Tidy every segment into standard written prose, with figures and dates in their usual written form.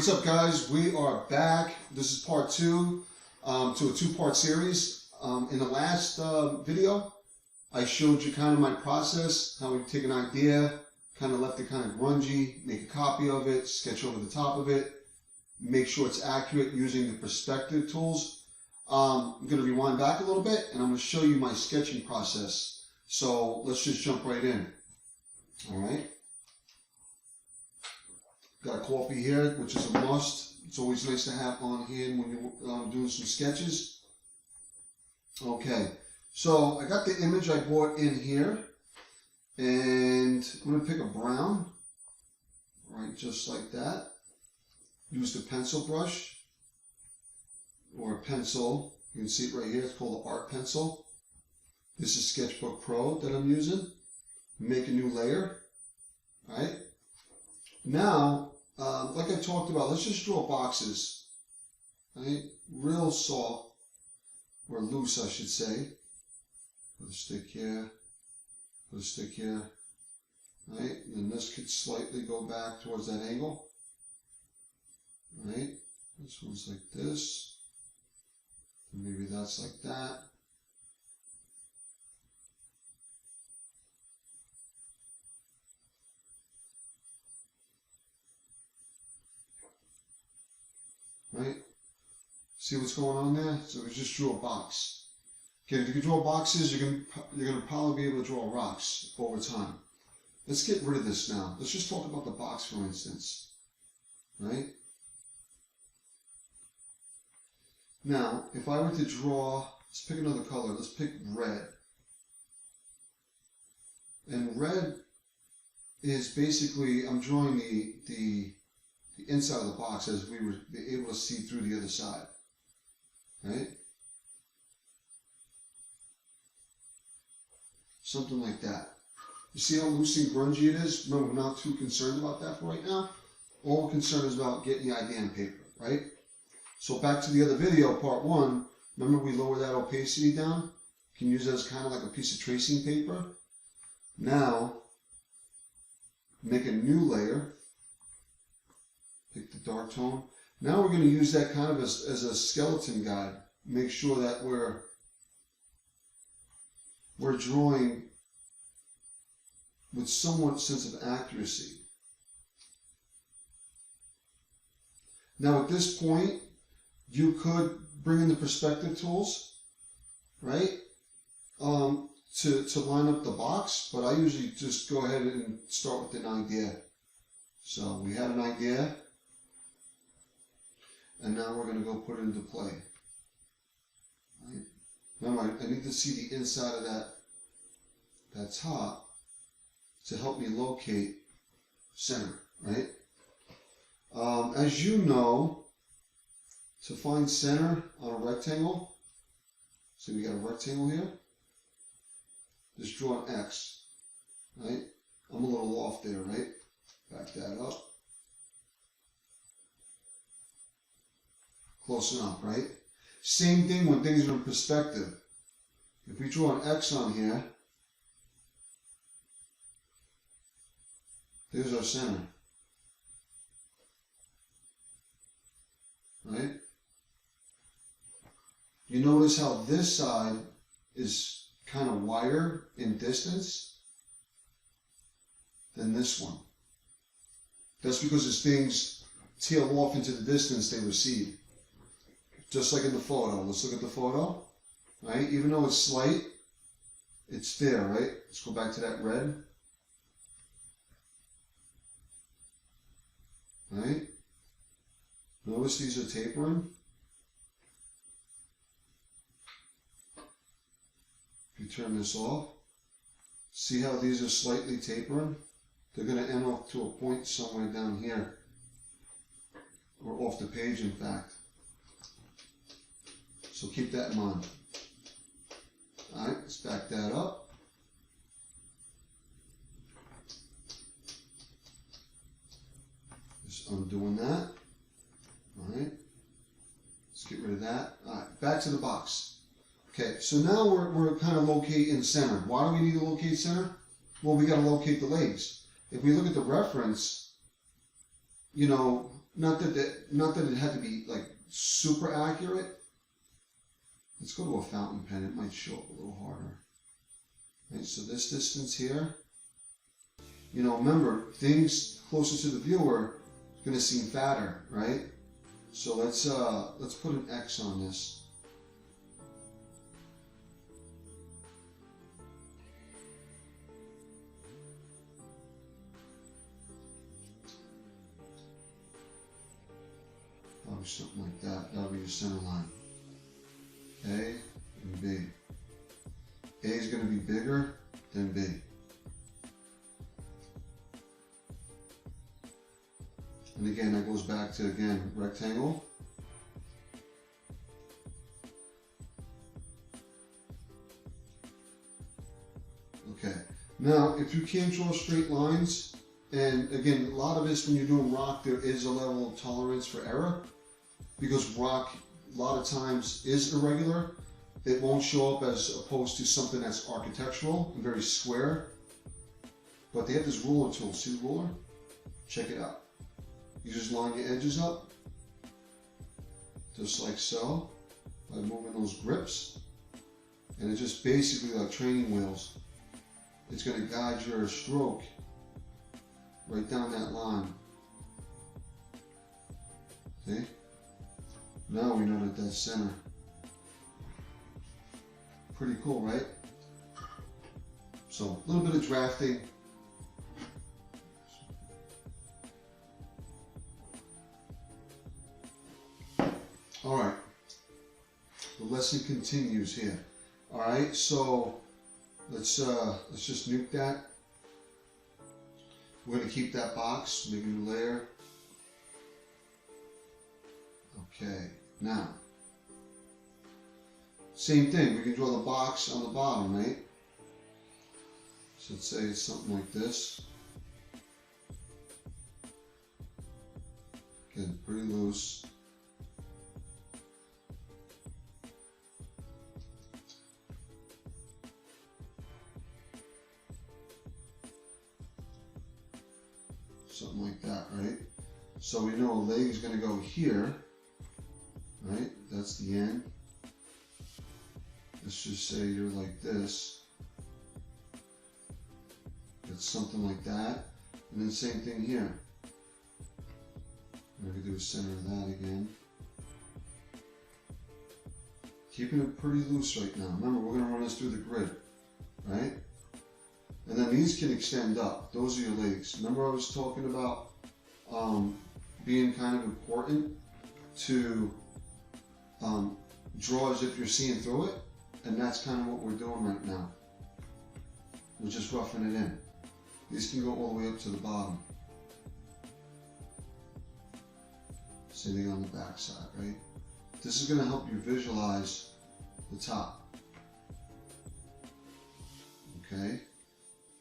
What's up, guys? We are back. This is part two to a two-part series. In the last video, I showed you kind of my process, how we take an idea, kind of left it kind of grungy, make a copy of it, sketch over the top of it, make sure it's accurate using the perspective tools. I'm going to rewind back a little bit, and I'm going to show you my sketching process. So let's just jump right in. All right. Got a coffee here, which is a must. It's always nice to have on hand when you're doing some sketches. Okay, so I got the image I bought in here, and I'm going to pick a brown, right, just like that. Use the pencil brush, or a pencil. You can see it right here. It's called the art pencil. This is Sketchbook Pro that I'm using. Make a new layer, right? Now, like I talked about, let's just draw boxes, right? Real soft, or loose, I should say. Put a stick here, put a stick here, right? And this could slightly go back towards that angle, right? This one's like this, and maybe that's like that. Right? See what's going on there? So we just drew a box. Okay, if you can draw boxes, you're gonna probably be able to draw rocks over time. Let's get rid of this now. Let's just talk about the box, for instance. Right? Now, if I were to draw, let's pick another color. Let's pick red. And red is basically, I'm drawing the inside of the box as we were able to see through the other side, right? Something like that. You see how loose and grungy it is? Remember, we're not too concerned about that for right now. All we're concerned is about getting the idea on paper, right? So back to the other video, part one. Remember we lowered that opacity down? You can use it as kind of like a piece of tracing paper. Now, make a new layer. Pick the dark tone. Now we're going to use that kind of as a skeleton guide. Make sure that we're drawing with somewhat sense of accuracy. Now at this point, you could bring in the perspective tools, right? To line up the box, but I usually just go ahead and start with an idea. So we had an idea. And now we're going to go put it into play. Right? Remember, I need to see the inside of that top to help me locate center, right? As you know, to find center on a rectangle, so we got a rectangle here, just draw an X, right? I'm a little off there, right? Back that up. Close enough, right? Same thing when things are in perspective. If we draw an X on here, there's our center. Right? You notice how this side is kind of wider in distance than this one. That's because as things tail off into the distance, they recede. Just like in the photo. Let's look at the photo, right? Even though it's slight, it's there, right? Let's go back to that red. Right? Notice these are tapering. If you turn this off, see how these are slightly tapering? They're going to end off to a point somewhere down here, or off the page, in fact. So keep that in mind. All right, let's back that up. Just undoing that. All right, let's get rid of that. All right, back to the box. Okay, so now we're kind of locating center. Why do we need to locate center? Well, we got to locate the legs. If we look at the reference, you know, not that it had to be like super accurate. Let's go to a fountain pen. It might show up a little harder. Right, so this distance here, you know, remember, things closer to the viewer is going to seem fatter, right? So let's put an X on this. Probably something like that. That'll be your center line. A and B. A is going to be bigger than B. And again, that goes back to, again, rectangle. Okay. Now, if you can't draw straight lines, and again, a lot of this when you're doing rock, there is a level of tolerance for error, because rock a lot of times is irregular. It won't show up as opposed to something that's architectural and very square. But they have this ruler tool. See the ruler? Check it out. You just line your edges up, just like so, by moving those grips. And it's just basically like training wheels. It's going to guide your stroke right down that line. See? Now we know that that's center. Pretty cool, right? So, a little bit of drafting. All right. The lesson continues here. All right, so let's just nuke that. We're going to keep that box, make a new layer. Okay, now, same thing, we can draw the box on the bottom, right? So let's say it's something like this. Again, pretty loose. Something like that, right? So we know a leg is going to go here, right? That's the end. Let's just say you're like this. It's something like that. And then same thing here. We're going to do a center of that again. Keeping it pretty loose right now. Remember, we're going to run this through the grid, right? And then these can extend up. Those are your legs. Remember I was talking about being kind of important to draw as if you're seeing through it? And that's kind of what we're doing right now. We're just roughing it in. These can go all the way up to the bottom. Same thing on the back side, right? This is going to help you visualize the top. Okay?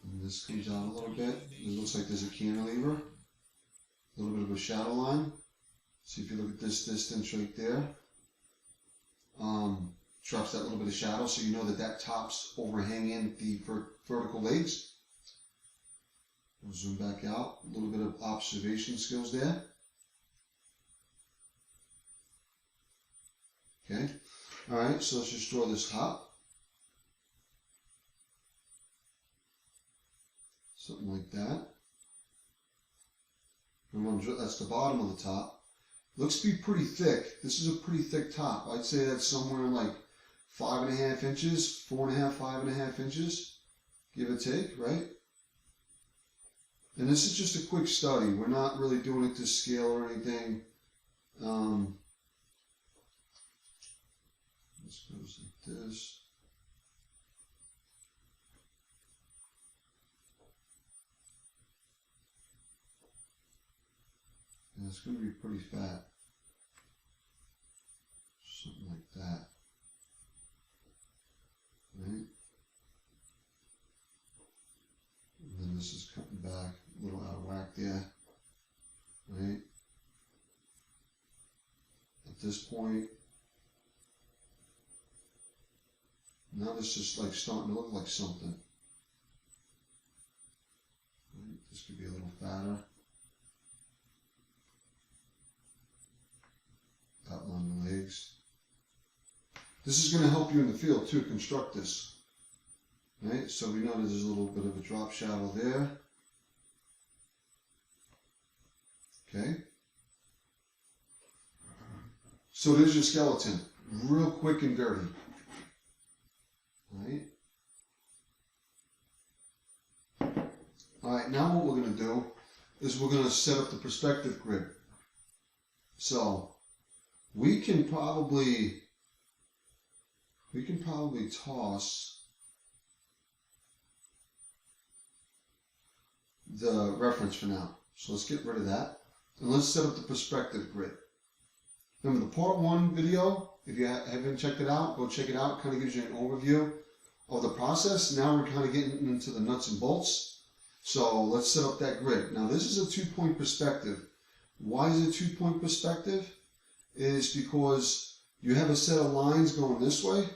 And this comes out a little bit. It looks like there's a cantilever. A little bit of a shadow line. See if you look at this distance right there. Drops that little bit of shadow so you know that that top's overhanging the vertical legs. We'll zoom back out. A little bit of observation skills there. Okay. Alright, so let's just draw this top. Something like that. Remember, that's the bottom of the top. Looks to be pretty thick. This is a pretty thick top. I'd say that's somewhere like 5.5 inches, 4.5, 5.5 inches, give or take, right? And this is just a quick study. We're not really doing it to scale or anything. This goes like this. And it's going to be pretty fat. Something like that. Right? And then this is cutting back, a little out of whack there. Right? At this point, now this is like starting to look like something. Right? This could be a little fatter. This is going to help you in the field too, construct this. Right? So we know that there's a little bit of a drop shadow there. Okay. So there's your skeleton. Real quick and dirty. Alright. Alright, now what we're going to do is we're going to set up the perspective grid. So we can probably toss the reference for now. So let's get rid of that. And let's set up the perspective grid. Remember the part 1 video, if you haven't checked it out, go check it out. It kind of gives you an overview of the process. Now we're kind of getting into the nuts and bolts. So let's set up that grid. Now this is a 2-point perspective. Why is it 2-point perspective? Is because you have a set of lines going this way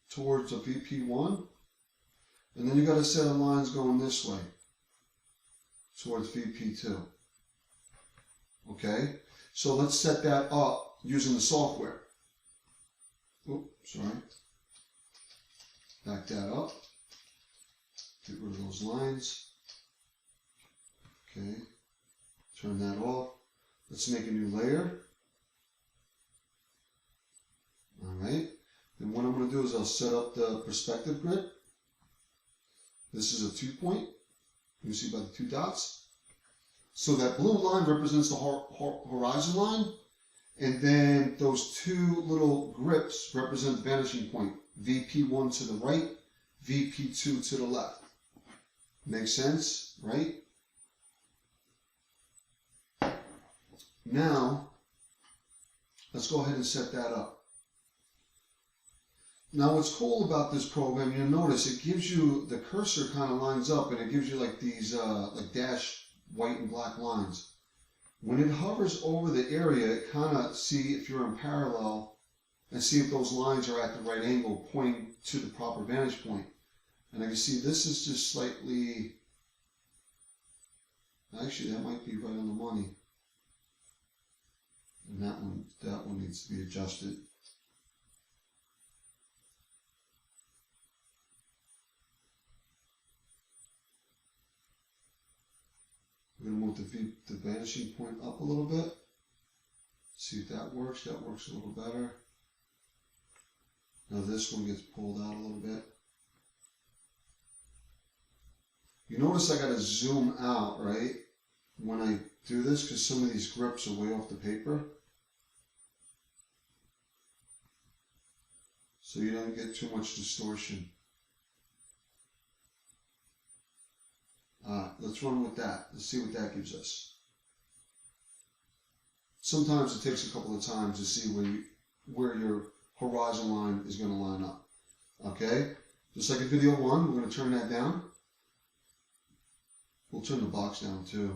towards a VP1, and then you got a set of lines going this way towards VP2. Okay, so let's set that up using the software. Oops, sorry. Back that up. Get rid of those lines. Okay, turn that off. Let's make a new layer. Alright, then what I'm going to do is I'll set up the perspective grid. This is a 2-point. You see by the 2 dots. So that blue line represents the horizon line, and then those 2 little grips represent the vanishing point. VP1 to the right, VP2 to the left. Makes sense, right? Now, let's go ahead and set that up. Now what's cool about this program, you'll notice it gives you, the cursor kind of lines up and it gives you like these like dash white and black lines. When it hovers over the area, it kind of see if you're in parallel and see if those lines are at the right angle pointing to the proper vantage point. And I can see this is just slightly, actually that might be right on the money. And that one needs to be adjusted. We're going to move the vanishing point up a little bit. See if that works. That works a little better. Now this one gets pulled out a little bit. You notice I got to zoom out, right, when I do this, because some of these grips are way off the paper. So you don't get too much distortion. Let's run with that. Let's see what that gives us. Sometimes it takes a couple of times to see where your horizon line is going to line up. Okay? Just like in video 1, we're going to turn that down. We'll turn the box down too.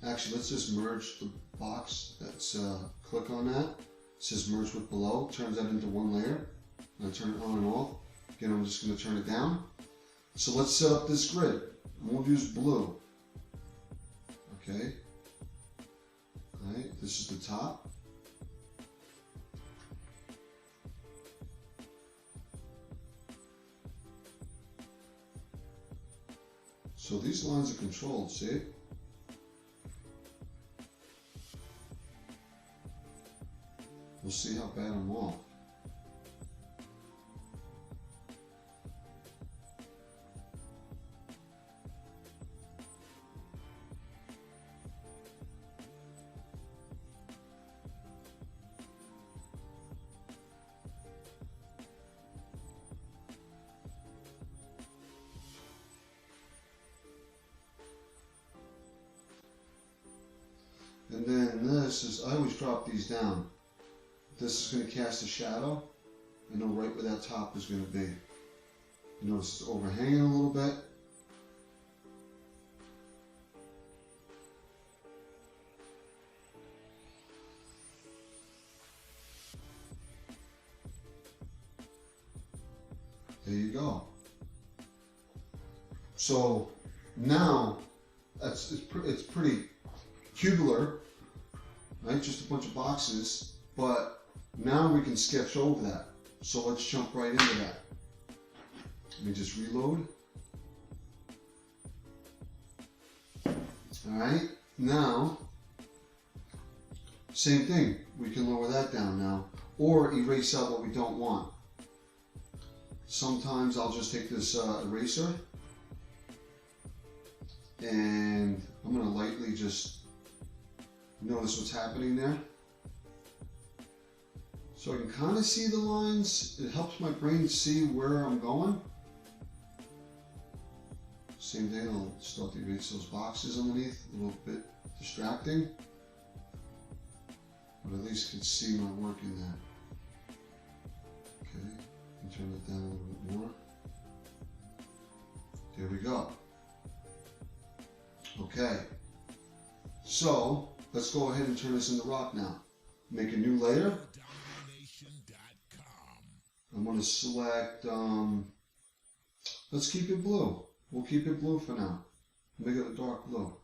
Actually, let's just merge the box. Let's click on that. It says merge with below. Turns that into one layer. I'm going to turn it on and off. Again, I'm just going to turn it down. So let's set up this grid. We'll use blue. Okay. Alright, this is the top. So these lines are controlled, see? We'll see how bad I'm off. And then this is, I always drop these down. This is going to cast a shadow. I know right where that top is going to be. You notice it's overhanging a little bit. There you go. So now it's pretty cubular, right? Just a bunch of boxes, but now we can sketch over that. So let's jump right into that. Let me just reload. All right, now, same thing. We can lower that down now, or erase out what we don't want. Sometimes I'll just take this eraser and I'm going to lightly just notice what's happening there. So I can kind of see the lines. It helps my brain see where I'm going. Same thing, I'll start to erase those boxes underneath, a little bit distracting. But at least can see my work in there. Okay, and turn it down a little bit more. There we go. Okay, so let's go ahead and turn this into rock now. Make a new layer. I'm going to select, let's keep it blue. We'll keep it blue for now. Make it a dark blue.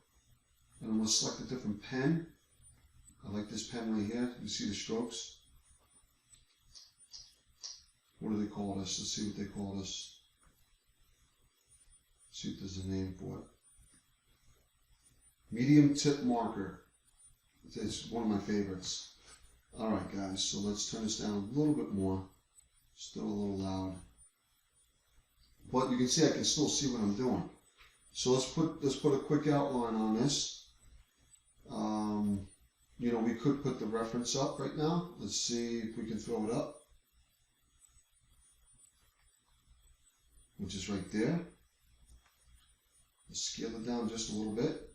And I'm going to select a different pen. I like this pen right here. You see the strokes? What do they call this? Let's see what they call this. See if there's a name for it. Medium tip marker. It's one of my favorites. Alright guys, so let's turn this down a little bit more. Still a little loud. But you can see I can still see what I'm doing. So let's put a quick outline on this. You know, we could put the reference up right now. Let's see if we can throw it up. Which is right there. Let's scale it down just a little bit.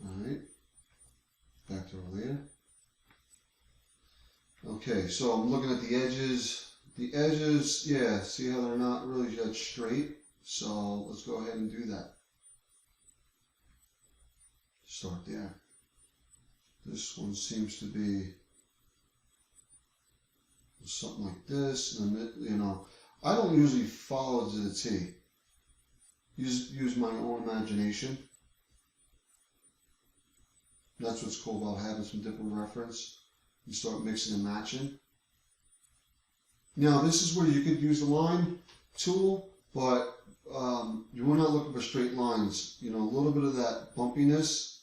Alright. Back to our layer. Okay, so I'm looking at the edges. The edges, yeah, see how they're not really that straight? So let's go ahead and do that. Start there. This one seems to be something like this, and then, you know, I don't usually follow to the T. Use my own imagination. That's what's cool about having some different reference. You start mixing and matching. Now this is where you could use the line tool, but we're not looking for straight lines. You know, a little bit of that bumpiness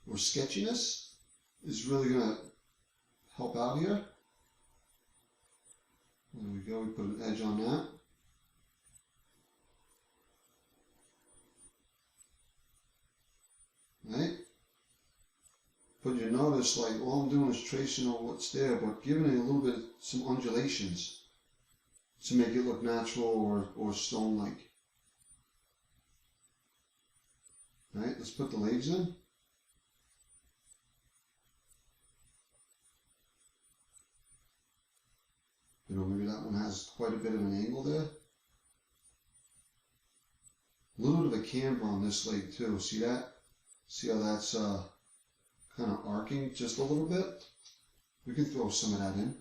or sketchiness is really going to help out here. There we go, we put an edge on that. Right? But you notice, like, all I'm doing is tracing on what's there, but giving it a little bit, some undulations to make it look natural or stone-like. Right, let's put the legs in. You know, maybe that one has quite a bit of an angle there. A little bit of a camber on this leg too, see that? See how that's kind of arcing just a little bit? We can throw some of that in.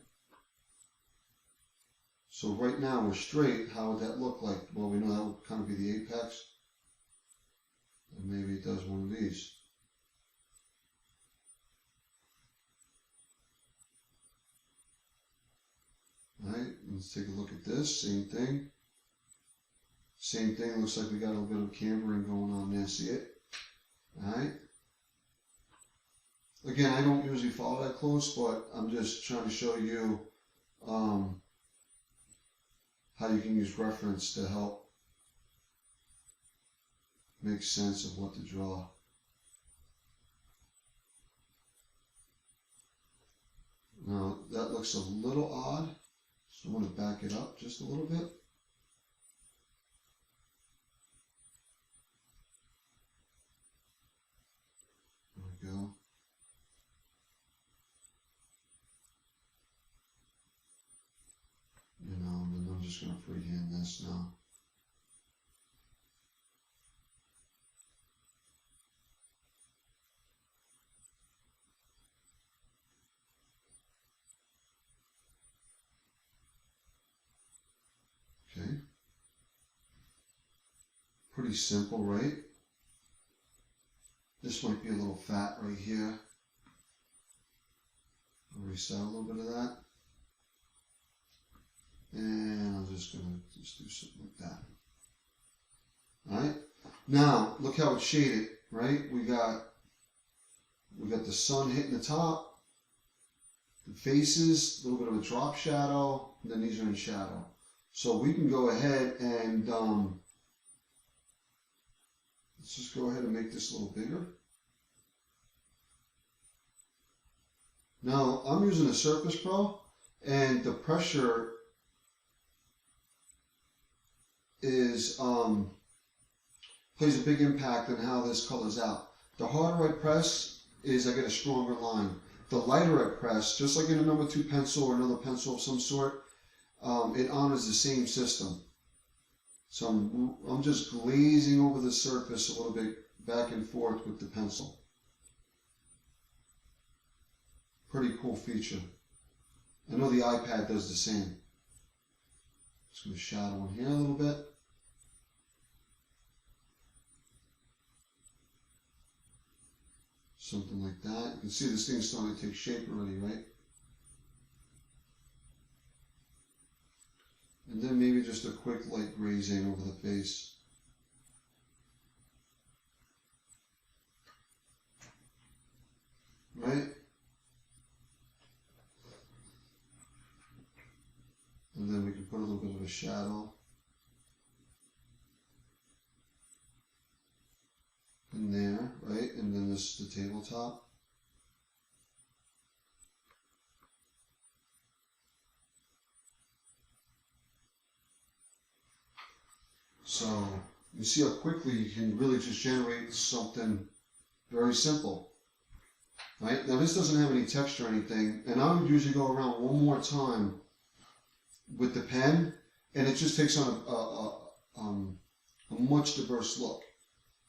So right now we're straight, how would that look like? Well, we know that would kind of be the apex. And maybe it does one of these. Alright, let's take a look at this, same thing. Same thing, looks like we got a little bit of cambering going on there, see it? Alright. Again, I don't usually follow that close, but I'm just trying to show you how you can use reference to help make sense of what to draw. Now, that looks a little odd, so I'm going to back it up just a little bit. There we go. You know, and then I'm just going to freehand this now. Okay. Pretty simple, right? This might be a little fat right here. I'll erase out a little bit of that. And I'm just going to just do something like that. Alright? Now, look how it's shaded, right? We got the sun hitting the top, the faces, a little bit of a drop shadow, and then these are in shadow. So we can go ahead and let's just go ahead and make this a little bigger. Now, I'm using a Surface Pro, and the pressure is plays a big impact on how this colors out. The harder I press is I get a stronger line. The lighter I press, just like in a number 2 pencil or another pencil of some sort, it honors the same system. So I'm just glazing over the surface a little bit back and forth with the pencil. Pretty cool feature. I know the iPad does the same. Just going to shadow in here a little bit. Something like that. You can see this thing's starting to take shape already, right? And then maybe just a quick light grazing over the face. Right? And then we can put a little bit of a shadow in there, right? And then this is the tabletop. So you see how quickly you can really just generate something very simple, right? Now this doesn't have any texture or anything, and I would usually go around one more time with the pen, and it just takes on a much diverse look.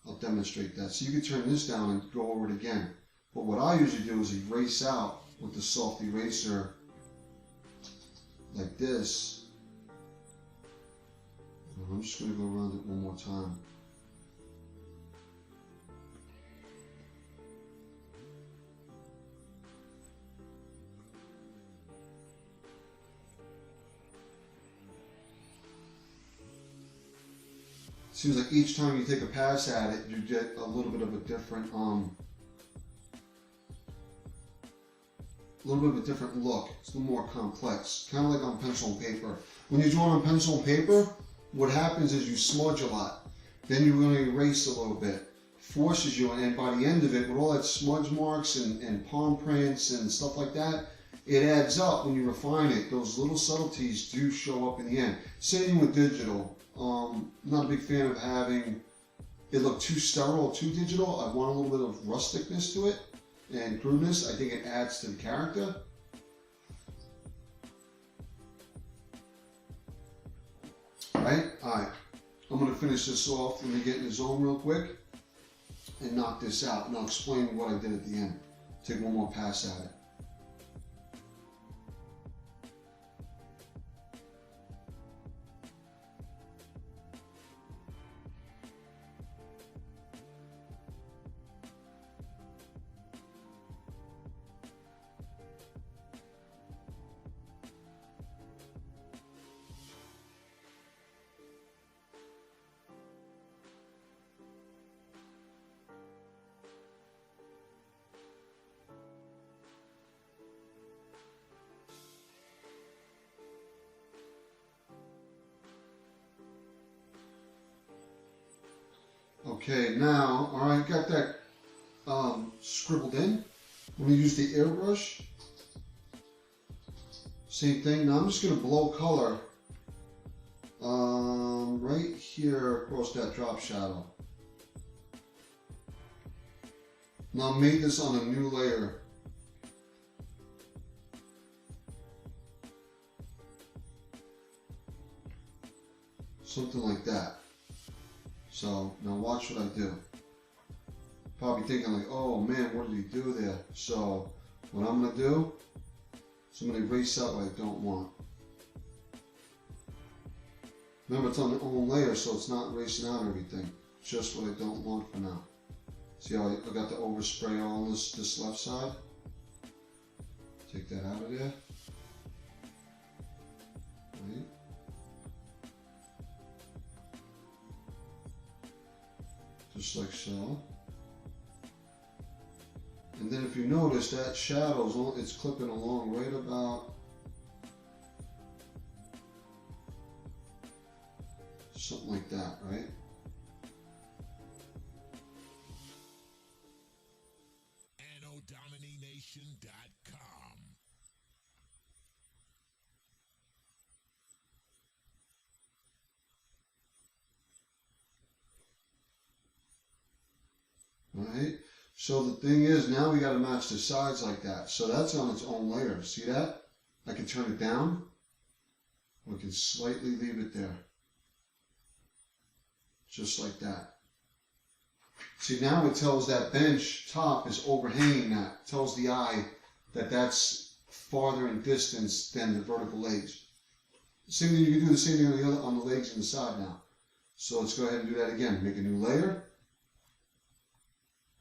I'll demonstrate that. So you can turn this down and go over it again. But what I usually do is erase out with the soft eraser like this. And I'm just going to go around it one more time. Seems like each time you take a pass at it, you get a little bit of a different, look. It's a little more complex, kind of like on pencil and paper. When you draw on pencil and paper, what happens is you smudge a lot. Then you're going to erase a little bit. Forces you, and by the end of it, with all that smudge marks and palm prints and stuff like that, it adds up when you refine it. Those little subtleties do show up in the end. Same with digital. Not a big fan of having it look too sterile or too digital. I want a little bit of rusticness to it and crudeness. I think it adds to the character. Right? Alright. I'm going to finish this off. Let me get in the zone real quick and knock this out. And I'll explain what I did at the end. Take one more pass at it. Okay, now, all right, got that scribbled in. I'm going to use the airbrush. Same thing. Now I'm just going to blow color right here across that drop shadow. Now I made this on a new layer. Something like that. So now watch what I do. Probably thinking like, oh man, what did he do there? So what I'm going to do is I'm going to erase out what I don't want. Remember, it's on the own layer, so it's not erasing out everything. Just what I don't want for now. See how I got the overspray on this left side? Take that out of there. Right. Just like so. And then if you notice that shadow's it's clipping along right about something like that, right? Domination.com. Right? So the thing is, now we got to match the sides like that. So that's on its own layer. See that? I can turn it down. We can slightly leave it there. Just like that. See, now it tells that bench top is overhanging that. It tells the eye that that's farther in distance than the vertical legs. Same thing, you can do the same thing on the legs and the side now. So let's go ahead and do that again. Make a new layer.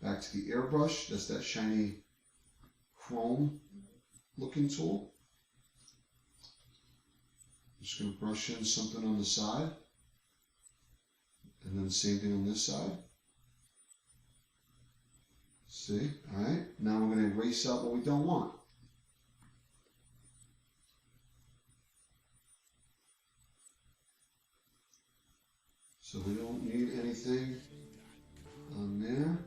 Back to the airbrush. That's that shiny chrome looking tool. Just going to brush in something on the side. And then same thing on this side. See? Alright. Now we're going to erase out what we don't want. So we don't need anything on there.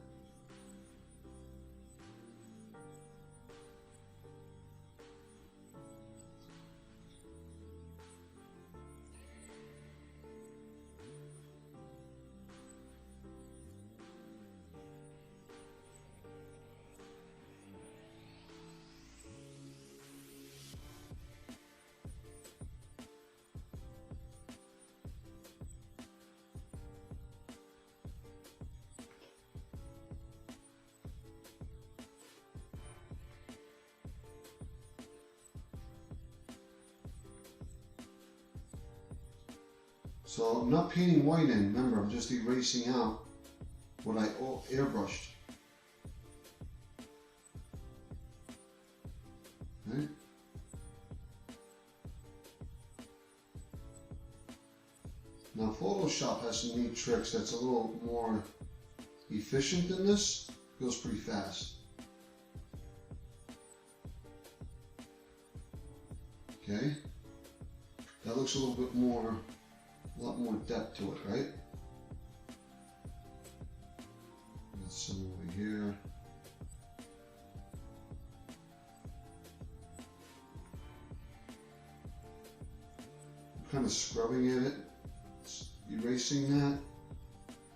So I'm not painting white in, remember, I'm just erasing out what I airbrushed. Right? Now Photoshop has some neat tricks that's a little more efficient than this. Goes pretty fast. Okay? That looks a little bit more, a lot more depth to it, right? Got some over here. I'm kind of scrubbing at it, erasing that,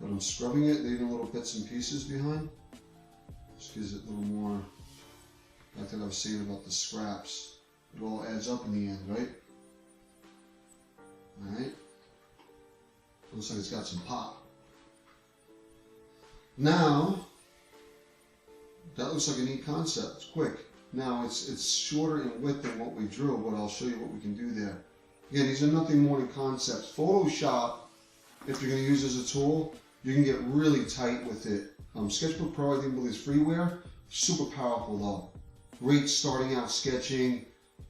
but I'm scrubbing it, leaving little bits and pieces behind. Just gives it a little more, like that I was saying about the scraps. It all adds up in the end, right? Alright. Looks like it's got some pop. Now, that looks like a neat concept. It's quick. Now, it's shorter in width than what we drew, but I'll show you what we can do there. Again, these are nothing more than concepts. Photoshop, if you're going to use as a tool, you can get really tight with it. Sketchbook Pro, I think, with its freeware, super powerful though. Great starting out sketching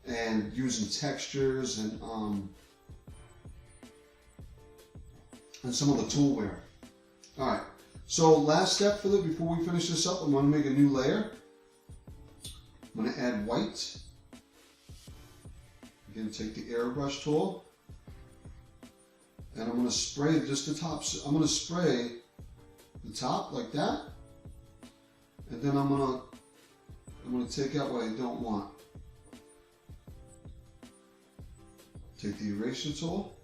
and using textures and some of the toolware. All right. So last step for it before we finish this up, I'm going to make a new layer. I'm going to add white. Again, take the airbrush tool, and I'm going to spray just the top. So I'm going to spray the top like that, and then I'm going to take out what I don't want. Take the eraser tool.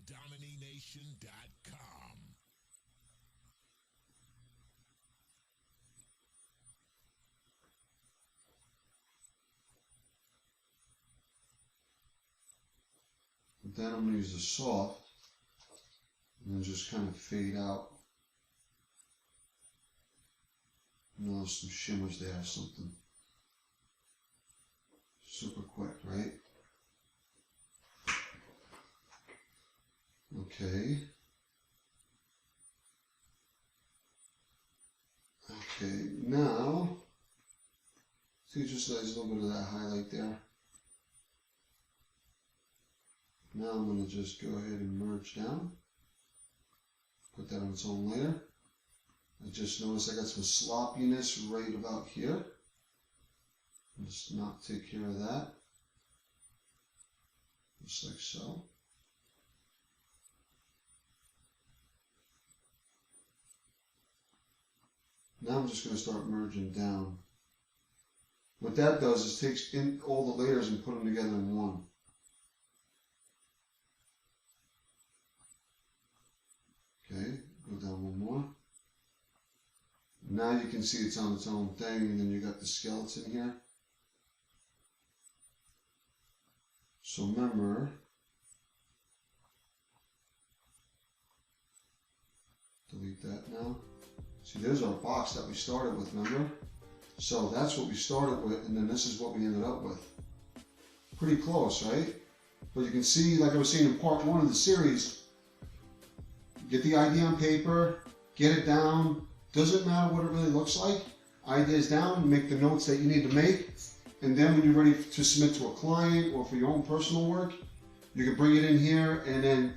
Domination.com. then I'm going to use the soft and then just kind of fade out. Notice some shimmers there or something. Super quick, right? Okay. Okay, now, see, just there's a little bit of that highlight there. Now I'm going to just go ahead and merge down. Put that on its own layer. I just noticed I got some sloppiness right about here. Just not take care of that. Just like so. Now I'm just going to start merging down. What that does is takes in all the layers and put them together in one. Okay, go down one more. Now you can see it's on its own thing, and then you got the skeleton here. So remember, delete that now. See, there's our box that we started with, remember? So that's what we started with, and then this is what we ended up with. Pretty close, right? But you can see, like I was saying in part 1 of the series, get the idea on paper, get it down. Doesn't matter what it really looks like. Ideas down, make the notes that you need to make, and then when you're ready to submit to a client or for your own personal work, you can bring it in here, and then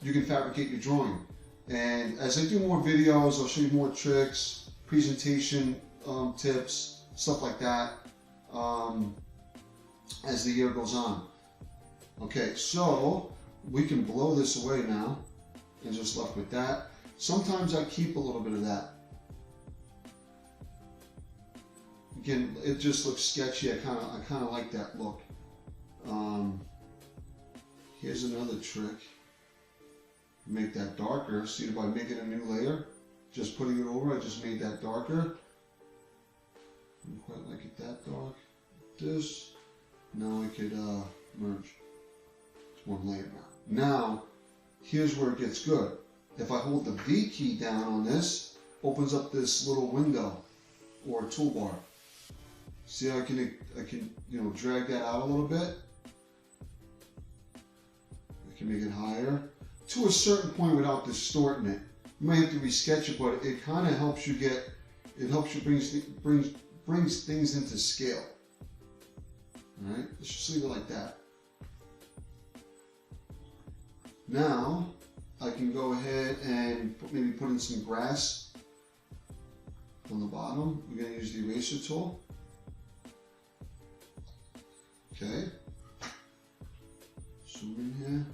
you can fabricate your drawing. And as I do more videos, I'll show you more tricks, presentation tips, stuff like that, as the year goes on. Okay, so we can blow this away now, and just left with that. Sometimes I keep a little bit of that. Again, it just looks sketchy. I kind of like that look. Here's another trick. Make that darker. See, by making a new layer, just putting it over, I just made that darker. I don't quite like it that dark. This. Now I could merge. It's one layer now. Now, here's where it gets good. If I hold the V key down on this, opens up this little window or toolbar. See how I can drag that out a little bit. I can make it higher to a certain point without distorting it. You might have to resketch it, but it kind of helps you brings things into scale. All right, let's just leave it like that. Now I can go ahead and maybe put in some grass on the bottom. We're going to use the eraser tool. Okay. Zoom in here.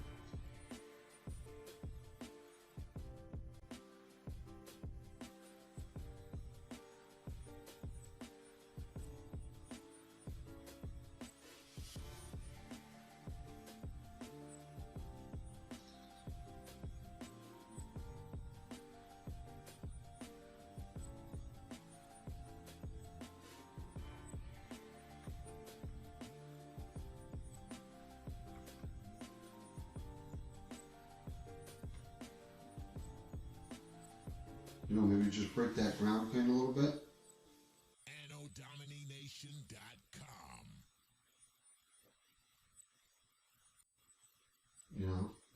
Maybe just break that ground plane a little bit.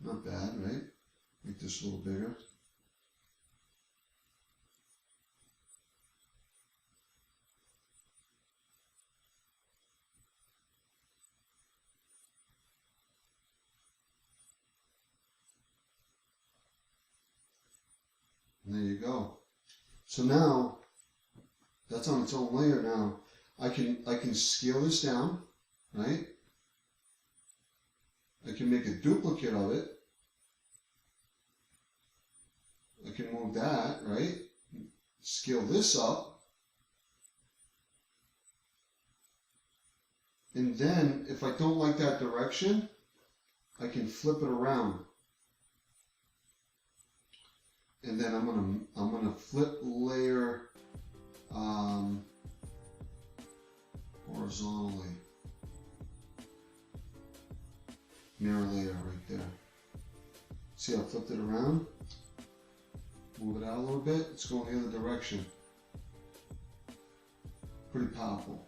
Not bad, right? Make this a little bigger. And there you go. So now that's on its own layer. Now I can scale this down, right? I can make a duplicate of it. I can move that, right? Scale this up. And then if I don't like that direction, I can flip it around. And then I'm gonna flip layer horizontally. mirror layer right there. See, I flipped it around, move it out a little bit, it's going the other direction. Pretty powerful.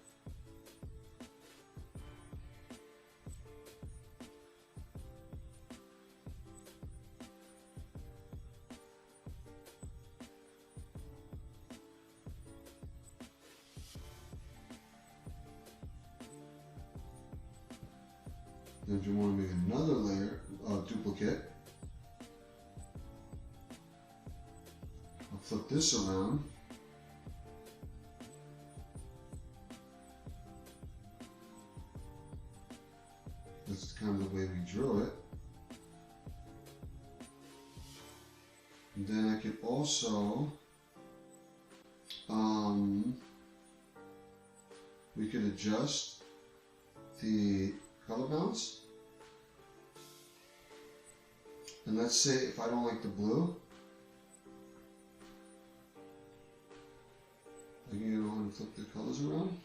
Then if you want to make another layer, duplicate, I'll flip this around. That's kind of the way we drew it. And then I could also, we could adjust the color balance. And let's say if I don't like the blue, I can go on and flip the colors around.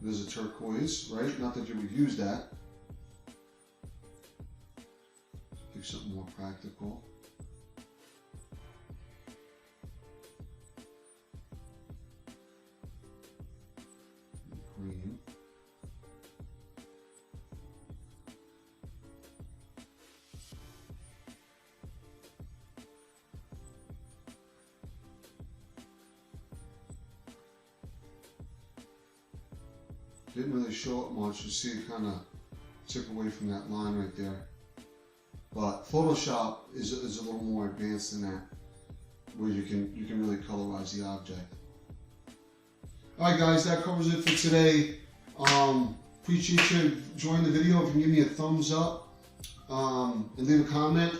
There's a turquoise, right? Not that you would use that. Pick something more practical. Green. Didn't really show it much. You see it kind of took away from that line right there. But Photoshop is a little more advanced than that, where you can really colorize the object. All right, guys, that covers it for today. Appreciate you joining the video. If you can give me a thumbs up and leave a comment,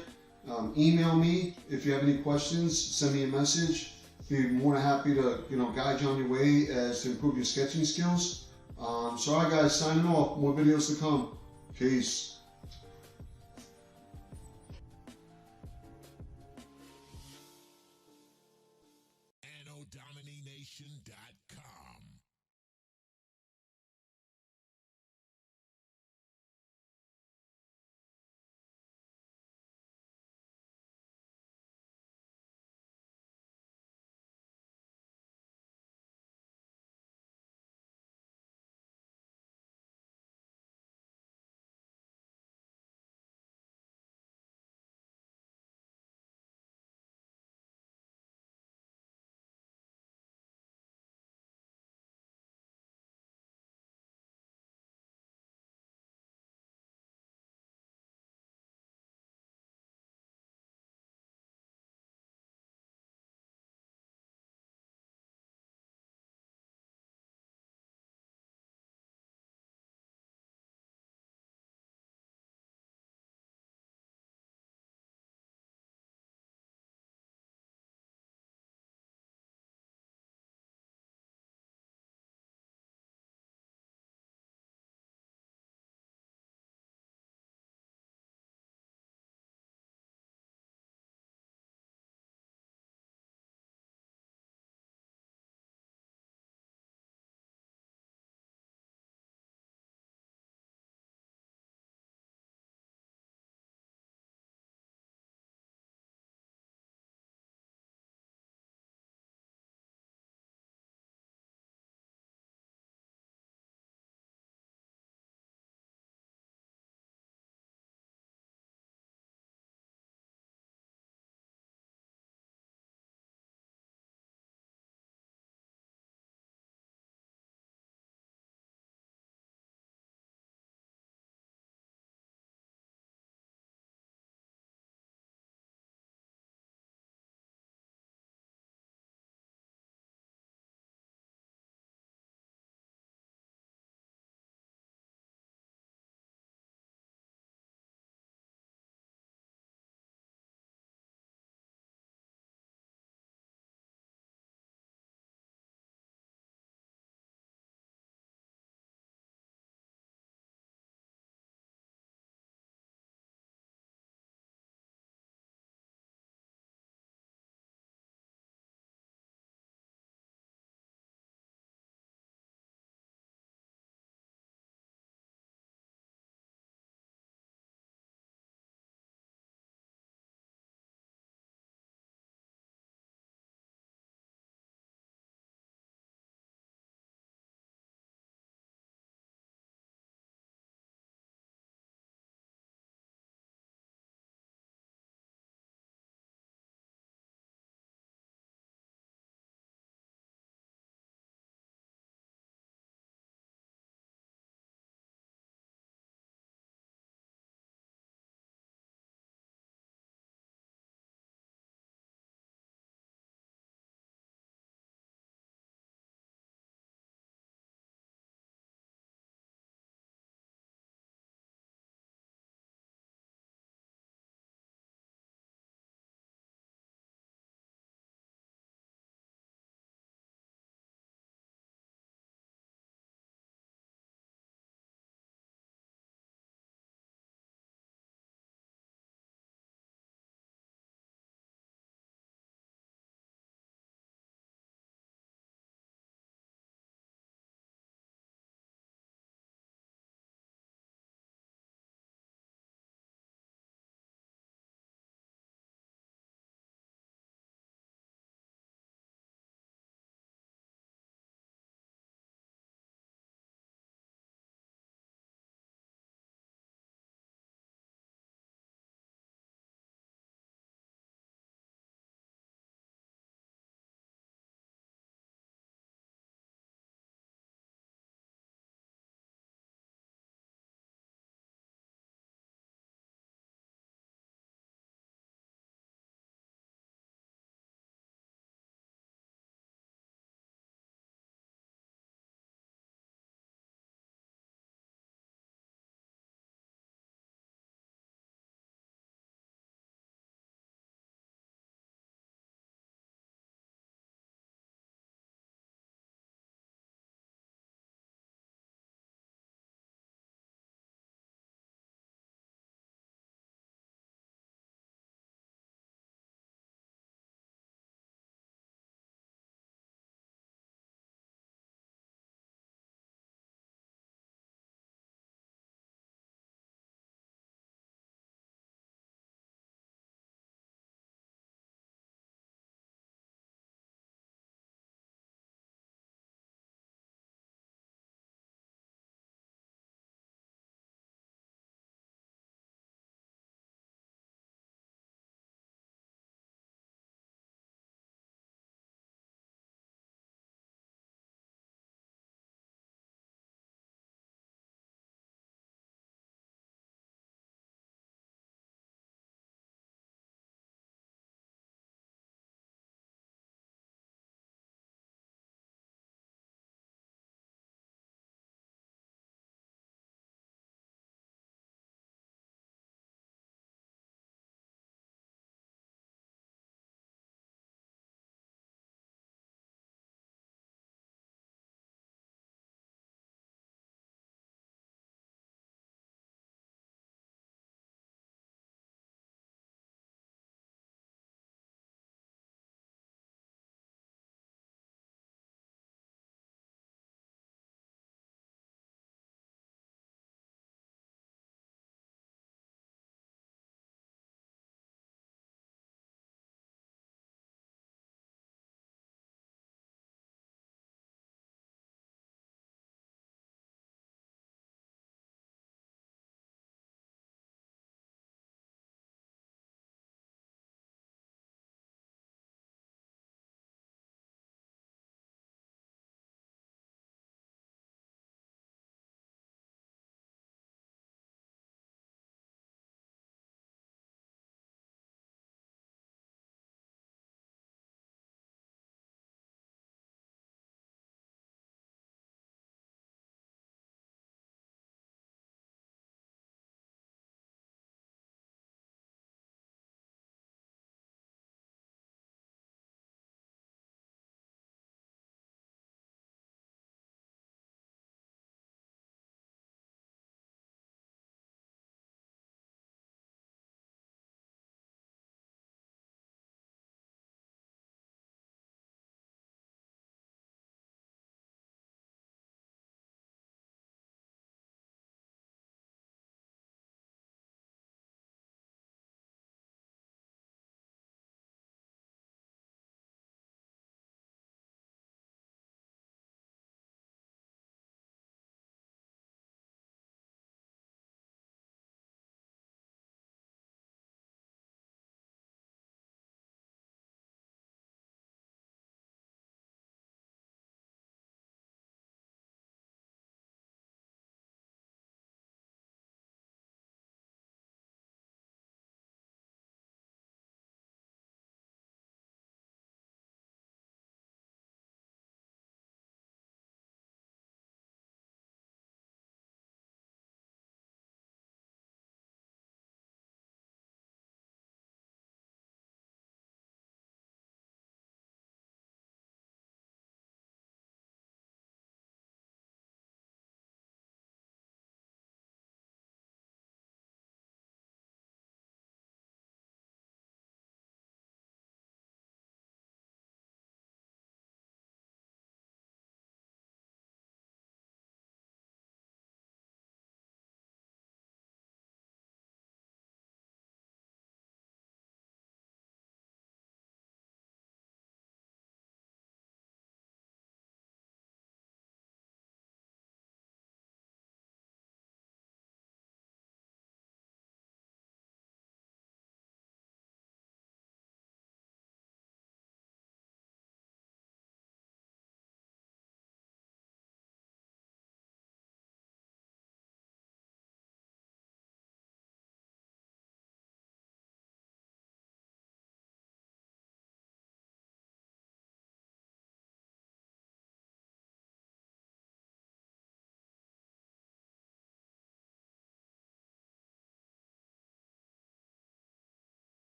email me if you have any questions. Send me a message. Be more than happy to guide you on your way as to improve your sketching skills. So, all right, guys, signing off. More videos to come. Peace.